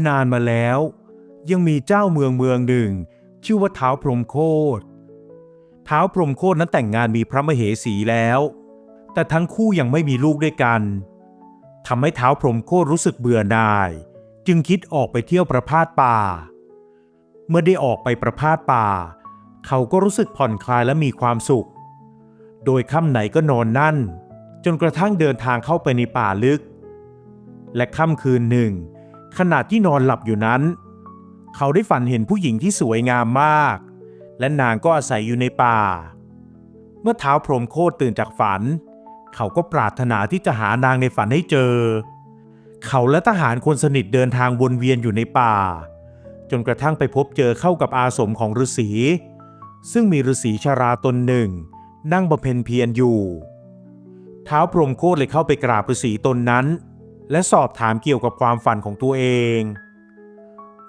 นานมาแล้วยังมีเจ้าเมืองหนึ่งชื่อว่าท้าวพรหมโคตรท้าวพรหมโคตรนั้นแต่งงานมีพระมเหสีแล้วแต่ทั้งคู่ยังไม่มีลูกด้วยกันทำให้ท้าวพรหมโคตรรู้สึกเบื่อหน่ายจึงคิดออกไปเที่ยวประพาสป่าเมื่อได้ออกไปประพาสป่าเขาก็รู้สึกผ่อนคลายและมีความสุขโดยค่ำไหนก็นอนนั่นจนกระทั่งเดินทางเข้าไปในป่าลึกและค่ำคืนหนึ่งขณะที่นอนหลับอยู่นั้นเขาได้ฝันเห็นผู้หญิงที่สวยงามมากและนางก็อาศัยอยู่ในป่าเมื่อท้าวพรหมโคตรตื่นจากฝันเขาก็ปรารถนาที่จะหานางในฝันให้เจอเขาและทหารคนสนิทเดินทางวนเวียนอยู่ในป่าจนกระทั่งไปพบเจอเข้ากับอาสมของฤาษีซึ่งมีฤาษีชราตนหนึ่งนั่งบำเพ็ญเพียรอยู่ท้าวพรหมโคตรเลยเข้าไปกราบฤาษีตนนั้นและสอบถามเกี่ยวกับความฝันของตัวเอง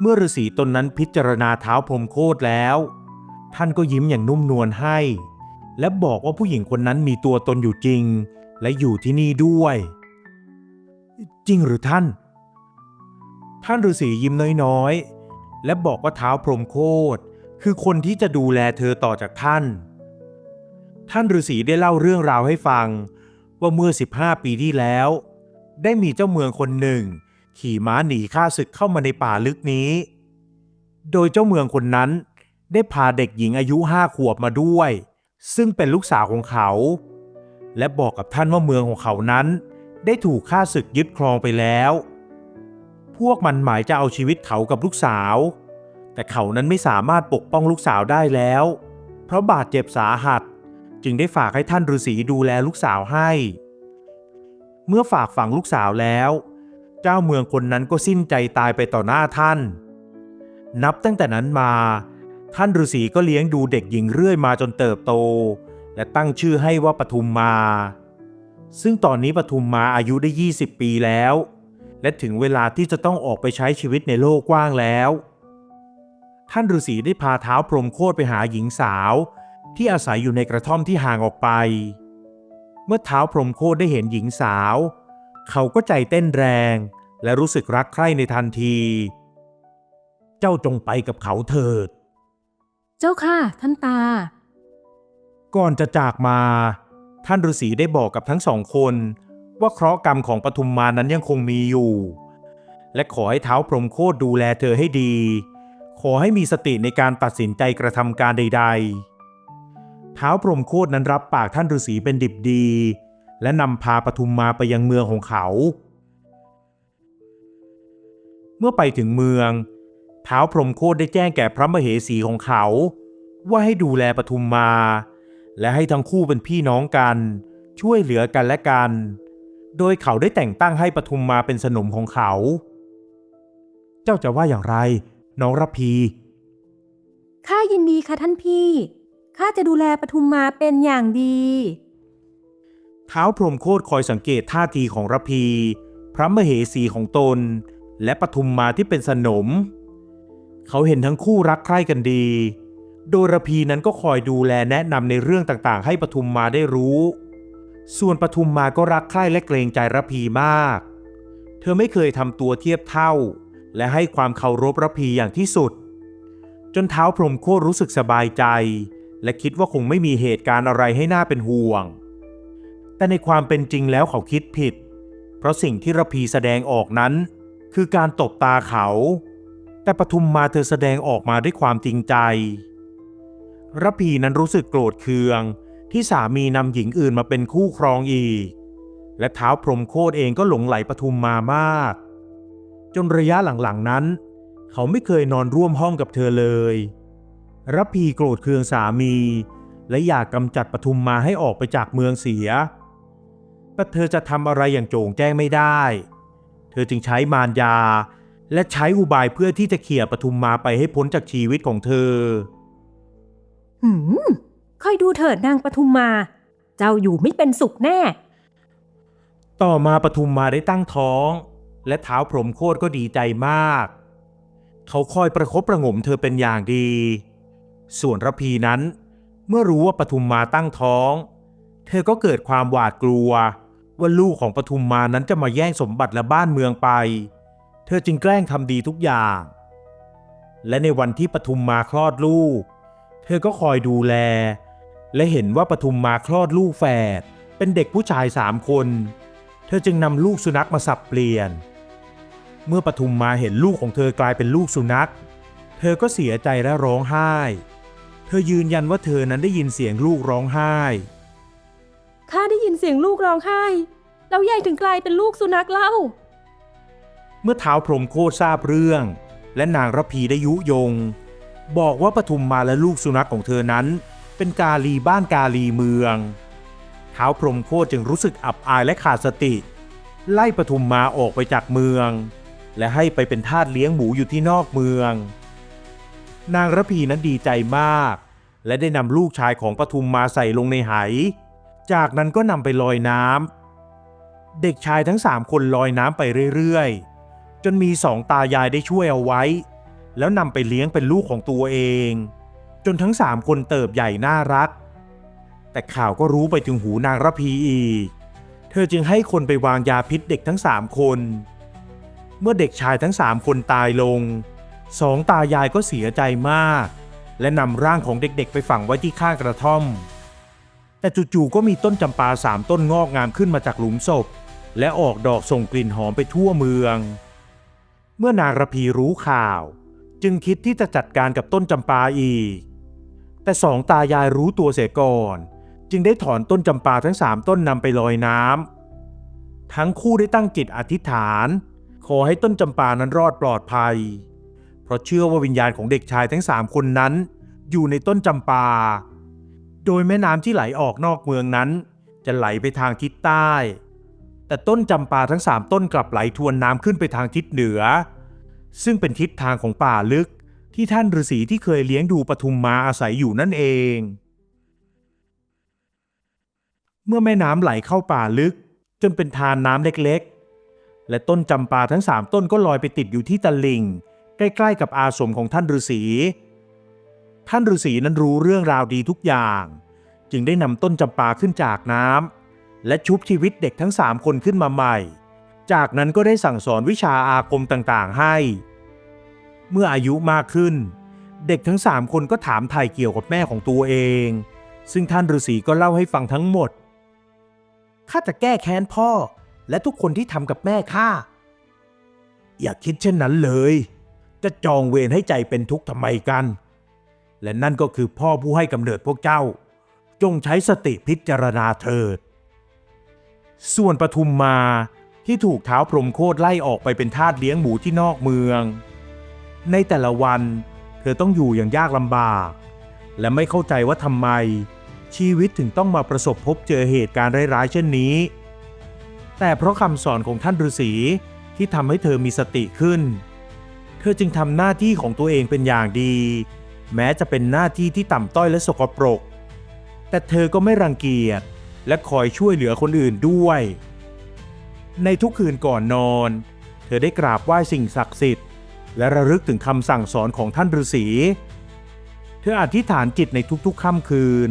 เมื่อฤาษีตนนั้นพิจารณาท้าวพรหมโคตรแล้วท่านก็ยิ้มอย่างนุ่มนวลให้และบอกว่าผู้หญิงคนนั้นมีตัวตนอยู่จริงและอยู่ที่นี่ด้วยจริงหรือท่านฤาษียิ้มน้อยๆและบอกว่าท้าวพรหมโคตรคือคนที่จะดูแลเธอต่อจากท่านฤาษีได้เล่าเรื่องราวให้ฟังว่าเมื่อ15 ปีที่แล้วได้มีเจ้าเมืองคนหนึ่งขี่ม้าหนีข้าศึกเข้ามาในป่าลึกนี้โดยเจ้าเมืองคนนั้นได้พาเด็กหญิงอายุ5 ขวบมาด้วยซึ่งเป็นลูกสาวของเขาและบอกกับท่านว่าเมืองของเขานั้นได้ถูกข้าศึกยึดครองไปแล้วพวกมันหมายจะเอาชีวิตเขากับลูกสาวแต่เขานั้นไม่สามารถปกป้องลูกสาวได้แล้วเพราะบาดเจ็บสาหัสจึงได้ฝากให้ท่านฤาษีดูแลลูกสาวให้เมื่อฝากฝังลูกสาวแล้วเจ้าเมืองคนนั้นก็สิ้นใจตายไปต่อหน้าท่านนับตั้งแต่นั้นมาท่านฤาษีก็เลี้ยงดูเด็กหญิงเรื่อยมาจนเติบโตและตั้งชื่อให้ว่าปทุมมาซึ่งตอนนี้ปทุมมาอายุได้20 ปีแล้วและถึงเวลาที่จะต้องออกไปใช้ชีวิตในโลกกว้างแล้วท่านฤาษีได้พาท้าวพรหมโคตรไปหาหญิงสาวที่อาศัยอยู่ในกระท่อมที่ห่างออกไปเมื่อท้าวพรหมโคตรได้เห็นหญิงสาวเขาก็ใจเต้นแรงและรู้สึกรักใคร่ในทันทีเจ้าจงไปกับเขาเถิดเจ้าค่ะท่านตาก่อนจะจากมาท่านฤาษีได้บอกกับทั้ง2 คนว่าเคราะห์กรรมของปทุมมานั้นยังคงมีอยู่และขอให้ท้าวพรหมโคตรดูแลเธอให้ดีขอให้มีสติในการตัดสินใจกระทำการใดๆท้าวพรหมโคตรนั้นรับปากท่านฤาษีเป็นดิบดีและนำพาปทุมมาไปยังเมืองของเขาเมื่อไปถึงเมืองท้าวพรหมโคตรได้แจ้งแก่พระมเหสีของเขาว่าให้ดูแลปทุมมาและให้ทั้งคู่เป็นพี่น้องกันช่วยเหลือกันและกันโดยเขาได้แต่งตั้งให้ปทุมมาเป็นสนมของเขาเจ้าจะว่าอย่างไรน้องระพีข้ายินดีค่ะท่านพี่ข้าจะดูแลปทุมมาเป็นอย่างดีท้าวพรหมโคตรคอยสังเกตท่าทีของระพีพระมเหสีของตนและปทุมมาที่เป็นสนมเขาเห็นทั้งคู่รักใคร่กันดีโดยระพีนั้นก็คอยดูแลแนะนำในเรื่องต่างๆให้ปทุมมาได้รู้ส่วนปทุมมาก็รักใคร่และเกรงใจระพีมากเธอไม่เคยทำตัวเทียบเท่าและให้ความเคารพระพีอย่างที่สุดจนท้าวพรหมโคตรรู้สึกสบายใจและคิดว่าคงไม่มีเหตุการณ์อะไรให้น่าเป็นห่วงแต่ในความเป็นจริงแล้วเขาคิดผิดเพราะสิ่งที่ระพีแสดงออกนั้นคือการตบตาเขาแต่ปทุมมาเธอแสดงออกมาด้วยความจริงใจระพีนั้นรู้สึกโกรธเคืองที่สามีนำหญิงอื่นมาเป็นคู่ครองอีกและท้าวพรหมโคตรเองก็หลงไหลปทุมมามากจนระยะหลังๆนั้นเขาไม่เคยนอนร่วมห้องกับเธอเลยระพีโกรธเคืองสามีและอยากกำจัดปทุมมาให้ออกไปจากเมืองเสียแต่เธอจะทำอะไรอย่างโจ่งแจ้งไม่ได้เธอจึงใช้มารยาและใช้อุบายเพื่อที่จะเขี่ยปทุมมาไปให้พ้นจากชีวิตของเธอคอยดูเถิดนางปทุมมาเจ้าอยู่ไม่เป็นสุขแน่ต่อมาปทุมมาได้ตั้งท้องและท้าวพรหมโคตรก็ดีใจมากเขาคอยประคบประหงมเธอเป็นอย่างดีส่วนระพีนั้นเมื่อรู้ว่าปทุมมาตั้งท้องเธอก็เกิดความหวาดกลัวว่าลูกของปทุมมานั้นจะมาแย่งสมบัติและบ้านเมืองไป เธอจึงแกล้งทำดีทุกอย่าง และในวันที่ปทุมมาคลอดลูกเธอก็คอยดูแลและเห็นว่าปทุมมาคลอดลูกแฝดเป็นเด็กผู้ชาย3 คนเธอจึงนำลูกสุนัขมาสับเปลี่ยนเมื่อปทุมมาเห็นลูกของเธอกลายเป็นลูกสุนัขเธอก็เสียใจและร้องไห้เธอยืนยันว่าเธอนั้นได้ยินเสียงลูกร้องไห้ข้าได้ยินเสียงลูกร้องไห้แล้วยายถึงกลายเป็นลูกสุนัขเล่าเมื่อท้าวพรหมโคตรทราบเรื่องและนางระพีได้ยุยงบอกว่าปทุมมาและลูกสุนัขของเธอนั้นเป็นกาลีบ้านกาลีเมืองท้าวพรหมโคตรจึงรู้สึกอับอายและขาดสติไล่ปทุมมาออกไปจากเมืองและให้ไปเป็นทาสเลี้ยงหมูอยู่ที่นอกเมืองนางระพีนั้นดีใจมากและได้นำลูกชายของปทุมมาใส่ลงในไหจากนั้นก็นำไปลอยน้ำเด็กชายทั้ง3 คนลอยน้ำไปเรื่อยๆจนมี2 ตายายได้ช่วยเอาไว้แล้วนำไปเลี้ยงเป็นลูกของตัวเองจนทั้ง3 คนเติบใหญ่น่ารักแต่ข่าวก็รู้ไปถึงหูนางระพีอีกเธอจึงให้คนไปวางยาพิษเด็กทั้ง3 คนเมื่อเด็กชายทั้ง3 คนตายลง2 ตายายก็เสียใจมากและนำร่างของเด็กๆไปฝังไว้ที่ข้างกระท่อมแต่จู่ๆก็มีต้นจำปา3 ต้นงอกงามขึ้นมาจากหลุมศพและออกดอกส่งกลิ่นหอมไปทั่วเมืองเมื่อนางระพีรู้ข่าวจึงคิดที่จะจัดการกับต้นจำปาอีกแต่2 ตายายรู้ตัวเสียก่อนจึงได้ถอนต้นจำปาทั้ง3 ต้นนำไปลอยน้ำทั้งคู่ได้ตั้งจิตอธิษฐานขอให้ต้นจำปานั้นรอดปลอดภัยเพราะเชื่อว่าวิญญาณของเด็กชายทั้ง3 คนนั้นอยู่ในต้นจำปาโดยแม่น้ำที่ไหลออกนอกเมืองนั้นจะไหลไปทางทิศใต้แต่ต้นจำปาทั้ง3 ต้นกลับไหลทวนน้ำขึ้นไปทางทิศเหนือซึ่งเป็นทิศทางของป่าลึกที่ท่านฤาษีที่เคยเลี้ยงดูปทุมมาอาศัยอยู่นั่นเองเมื่อแม่น้ำไหลเข้าป่าลึกจนเป็นทานน้ำเล็กๆและต้นจำปาทั้ง3 ต้นก็ลอยไปติดอยู่ที่ตลิ่งใกล้ๆกับอาสมของท่านฤาษีท่านฤาษีนั้นรู้เรื่องราวดีทุกอย่างจึงได้นำต้นจำปาขึ้นจากน้ำและชุบชีวิตเด็กทั้ง3 คนขึ้นมาใหม่จากนั้นก็ได้สั่งสอนวิชาอาคมต่างๆให้เมื่ออายุมากขึ้นเด็กทั้ง3 คนก็ถามไถ่เกี่ยวกับแม่ของตัวเองซึ่งท่านฤาษีก็เล่าให้ฟังทั้งหมดข้าจะแก้แค้นพ่อและทุกคนที่ทำกับแม่ข้าอย่าคิดเช่นนั้นเลยจะจองเวรให้ใจเป็นทุกข์ทำไมกันและนั่นก็คือพ่อผู้ให้กำเนิดพวกเจ้าจงใช้สติพิจารณาเถิดส่วนปทุมมาที่ถูกท้าวพรหมโคตรไล่ออกไปเป็นทาสเลี้ยงหมูที่นอกเมืองในแต่ละวันเธอต้องอยู่อย่างยากลำบากและไม่เข้าใจว่าทำไมชีวิตถึงต้องมาประสบพบเจอเหตุการณ์ร้ายๆเช่นนี้แต่เพราะคำสอนของท่านฤาษีที่ทำให้เธอมีสติขึ้นเธอจึงทำหน้าที่ของตัวเองเป็นอย่างดีแม้จะเป็นหน้าที่ที่ต่ำต้อยและสกปรกแต่เธอก็ไม่รังเกียจและคอยช่วยเหลือคนอื่นด้วยในทุกคืนก่อนนอนเธอได้กราบไหว้สิ่งศักดิ์สิทธิ์และระลึกถึงคำสั่งสอนของท่านฤาษีเธออธิษฐานจิตในทุกๆค่ำคืน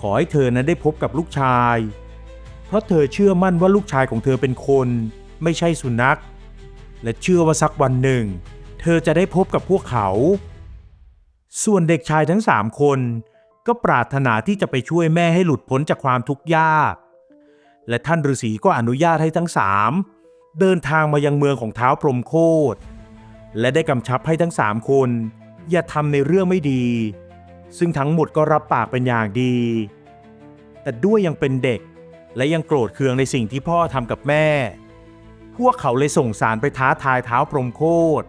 ขอให้เธอนั้นได้พบกับลูกชายเพราะเธอเชื่อมั่นว่าลูกชายของเธอเป็นคนไม่ใช่สุนัขและเชื่อว่าสักวันหนึ่งเธอจะได้พบกับพวกเขาส่วนเด็กชายทั้ง3 คนก็ปรารถนาที่จะไปช่วยแม่ให้หลุดพ้นจากความทุกข์ยากและท่านฤาษีก็อนุญาตให้ทั้ง3เดินทางมายังเมืองของท้าวพรหมโคตรและได้กำชับให้ทั้ง3 คนอย่าทำในเรื่องไม่ดีซึ่งทั้งหมดก็รับปากเป็นอย่างดีแต่ด้วยยังเป็นเด็กและยังโกรธเคืองในสิ่งที่พ่อทำกับแม่พวกเขาเลยส่งสารไปท้าทายท้าวพรหมโคตร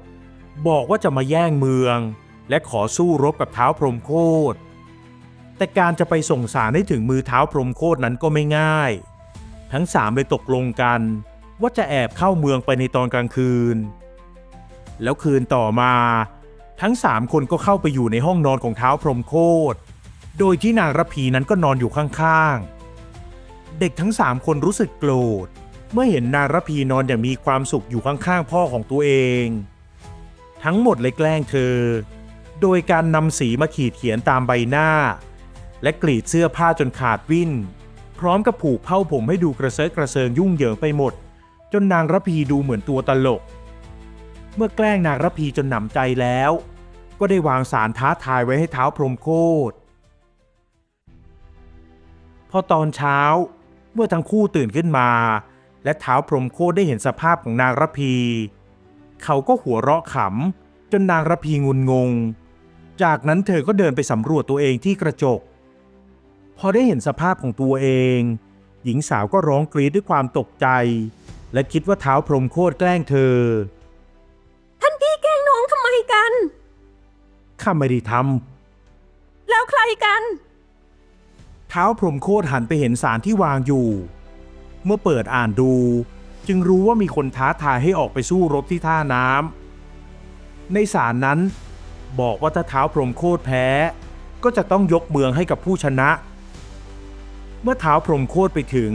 บอกว่าจะมาแย่งเมืองและขอสู้รบกับท้าวพรหมโคตรแต่การจะไปส่งสารให้ถึงมือท้าวพรหมโคตรนั้นก็ไม่ง่ายทั้ง3เลยตกลงกันว่าจะแอบเข้าเมืองไปในตอนกลางคืนแล้วคืนต่อมาทั้ง3 คนก็เข้าไปอยู่ในห้องนอนของท้าวพรหมโคตรโดยที่นางระพีนั้นก็นอนอยู่ข้างๆเด็กทั้ง3 คนรู้สึกโกรธเมื่อเห็นนางระพีนอนอย่างมีความสุขอยู่ข้างๆพ่อของตัวเองทั้งหมดเลยแกล้งเธอโดยการนำสีมาขีดเขียนตามใบหน้าและกรีดเสื้อผ้าจนขาดวิ่นพร้อมกับผูกเผ้าผมให้ดูกระเซาะกระเซิงยุ่งเหยิงไปหมดจนนางระพีดูเหมือนตัวตลก เมื่อแกล้งนางระพีจนหนำใจแล้วก็ได้วางสารท้าทายไว้ให้ท้าวพรหมโคตรพอตอนเช้าเมื่อทั้งคู่ตื่นขึ้นมาและท้าวพรหมโคตรได้เห็นสภาพของนางระพีเขาก็หัวเราะขำจนนางระพีงุนงงจากนั้นเธอก็เดินไปสำรวจตัวเองที่กระจกพอได้เห็นสภาพของตัวเองหญิงสาวก็ร้องกรีดด้วยความตกใจและคิดว่าท้าวพรหมโคตรแกล้งเธอท่านพี่แกล้งน้องทำไมกัน ข้าไม่ได้ทำแล้วใครกันท้าวพรหมโคตรหันไปเห็นสารที่วางอยู่เมื่อเปิดอ่านดูจึงรู้ว่ามีคนท้าทายให้ออกไปสู้รบที่ท่าน้ำในสารนั้นบอกว่าถ้าท้าวพรหมโคตรแพ้ก็จะต้องยกเมืองให้กับผู้ชนะเมื่อท้าวพรหมโคตรไปถึง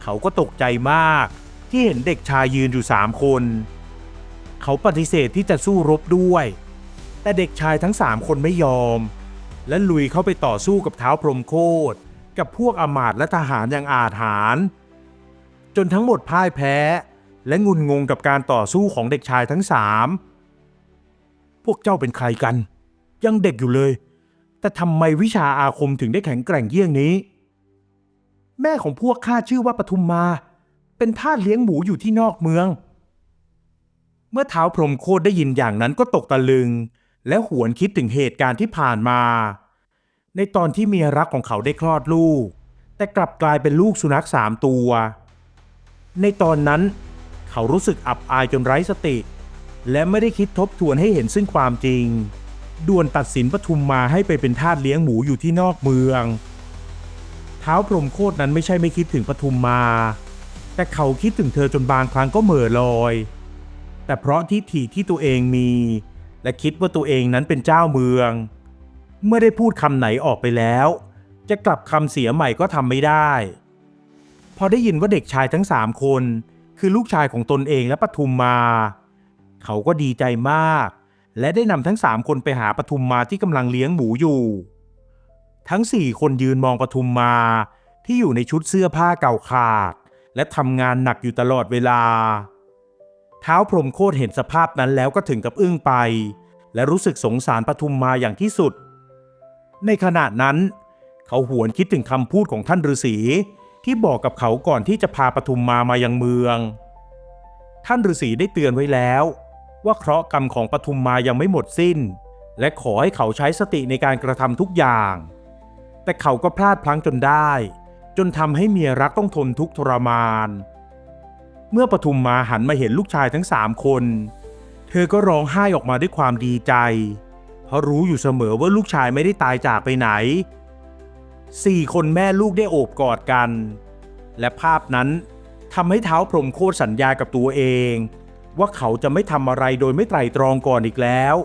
เขาก็ตกใจมากที่เห็นเด็กชายยืนอยู่3 คนเขาปฏิเสธที่จะสู้รบด้วยแต่เด็กชายทั้ง3 คนไม่ยอมและลุยเข้าไปต่อสู้กับท้าวพรหมโคตรกับพวกอำมาตย์และทหารอย่างอาถรรพ์จนทั้งหมดพ่ายแพ้และงุนงงกับการต่อสู้ของเด็กชายทั้ง3พวกเจ้าเป็นใครกันยังเด็กอยู่เลยแต่ทำไมวิชาอาคมถึงได้แข็งแกร่งเยี่ยงนี้แม่ของพวกข้าชื่อว่าปทุมมาเป็นทาสเลี้ยงหมูอยู่ที่นอกเมืองเมื่อท้าวพรหมโคตรได้ยินอย่างนั้นก็ตกตะลึงและหวนคิดถึงเหตุการณ์ที่ผ่านมาในตอนที่เมียรักของเขาได้คลอดลูกแต่กลับกลายเป็นลูกสุนัข3 ตัวในตอนนั้นเขารู้สึกอับอายจนไร้สติและไม่ได้คิดทบทวนให้เห็นซึ่งความจริงด่วนตัดสินปทุมมาให้ไปเป็นทาสเลี้ยงหมูอยู่ที่นอกเมืองท้าวพรหมโคตรนั้นไม่ใช่ไม่คิดถึงปทุมมาแต่เขาคิดถึงเธอจนบางครั้งก็เหม่อลอยแต่เพราะทิฐิที่ตัวเองมีและคิดว่าตัวเองนั้นเป็นเจ้าเมืองเมื่อได้พูดคำไหนออกไปแล้วจะกลับคำเสียใหม่ก็ทำไม่ได้พอได้ยินว่าเด็กชายทั้ง3 คนคือลูกชายของตนเองและปทุมมาเขาก็ดีใจมากและได้นำทั้ง3 คนไปหาปทุมมาที่กำลังเลี้ยงหมูอยู่ทั้ง4 คนยืนมองปทุมมาที่อยู่ในชุดเสื้อผ้าเก่าขาดและทำงานหนักอยู่ตลอดเวลาท้าวพรหมโคตรเห็นสภาพนั้นแล้วก็ถึงกับอึ้งไปและรู้สึกสงสารปทุมมาอย่างที่สุดในขณะนั้นเขาหวนคิดถึงคำพูดของท่านฤาษีที่บอกกับเขาก่อนที่จะพาปทุมมายังเมืองท่านฤาษีได้เตือนไว้แล้วว่าเคราะห์กรรมของปทุมมายังไม่หมดสิ้นและขอให้เขาใช้สติในการกระทำทุกอย่างแต่เขาก็พลาดพลั้งจนได้จนทำให้เมียรักต้องทนทุกข์ทรมานเมื่อปทุมมาหันมาเห็นลูกชายทั้ง3 คนเธอก็ร้องไห้ออกมาด้วยความดีใจเพราะรู้อยู่เสมอว่าลูกชายไม่ได้ตายจากไปไหน4 คนแม่ลูกได้โอบกอดกันและภาพนั้นทำให้ท้าวพรหมโคตรสัญญากับตัวเองว่าเขาจะไม่ทำอะไรโดยไม่ไตร่ตรองก่อนอีกแล้ว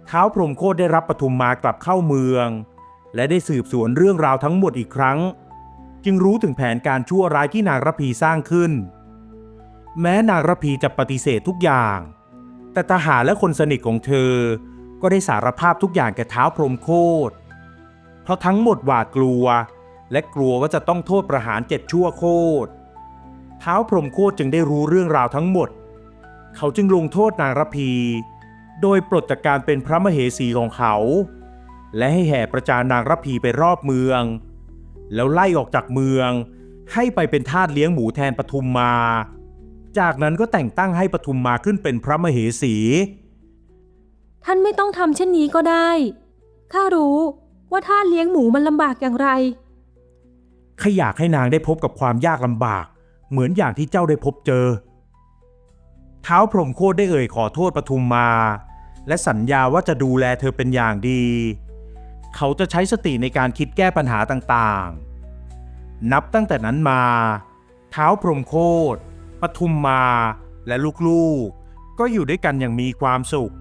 ท้าวพรหมโคตรได้รับปทุมมากลับเข้าเมืองและได้สืบสวนเรื่องราวทั้งหมดอีกครั้งจึงรู้ถึงแผนการชั่วร้ายที่นางระพีสร้างขึ้นแม้นางระพีจะปฏิเสธทุกอย่างแต่ทหารและคนสนิทของเธอก็ได้สารภาพทุกอย่างแก่ท้าวพรหมโคตรเพราะทั้งหมดหวาดกลัวและกลัวว่าจะต้องโทษประหาร7 ชั่วโคตรท้าวพรหมโคตรจึงได้รู้เรื่องราวทั้งหมดเขาจึงลงโทษนางระพีโดยปลดจากการเป็นพระมเหสีของเขาและให้แห่ประจานนางระพีไปรอบเมืองแล้วไล่ออกจากเมืองให้ไปเป็นทาสเลี้ยงหมูแทนปทุมมาจากนั้นก็แต่งตั้งให้ปทุมมาขึ้นเป็นพระมเหสีท่านไม่ต้องทำเช่นนี้ก็ได้ข้ารู้ว่าท่าเลี้ยงหมูมันลำบากอย่างไรข้าอยากให้นางได้พบกับความยากลำบากเหมือนอย่างที่เจ้าได้พบเจอท้าวพรหมโคตรได้เอ่ยขอโทษปทุมมาและสัญญาว่าจะดูแลเธอเป็นอย่างดีเขาจะใช้สติในการคิดแก้ปัญหาต่างๆนับตั้งแต่นั้นมาท้าวพรหมโคตรปทุมมาและลูกๆก็อยู่ด้วยกันอย่างมีความสุข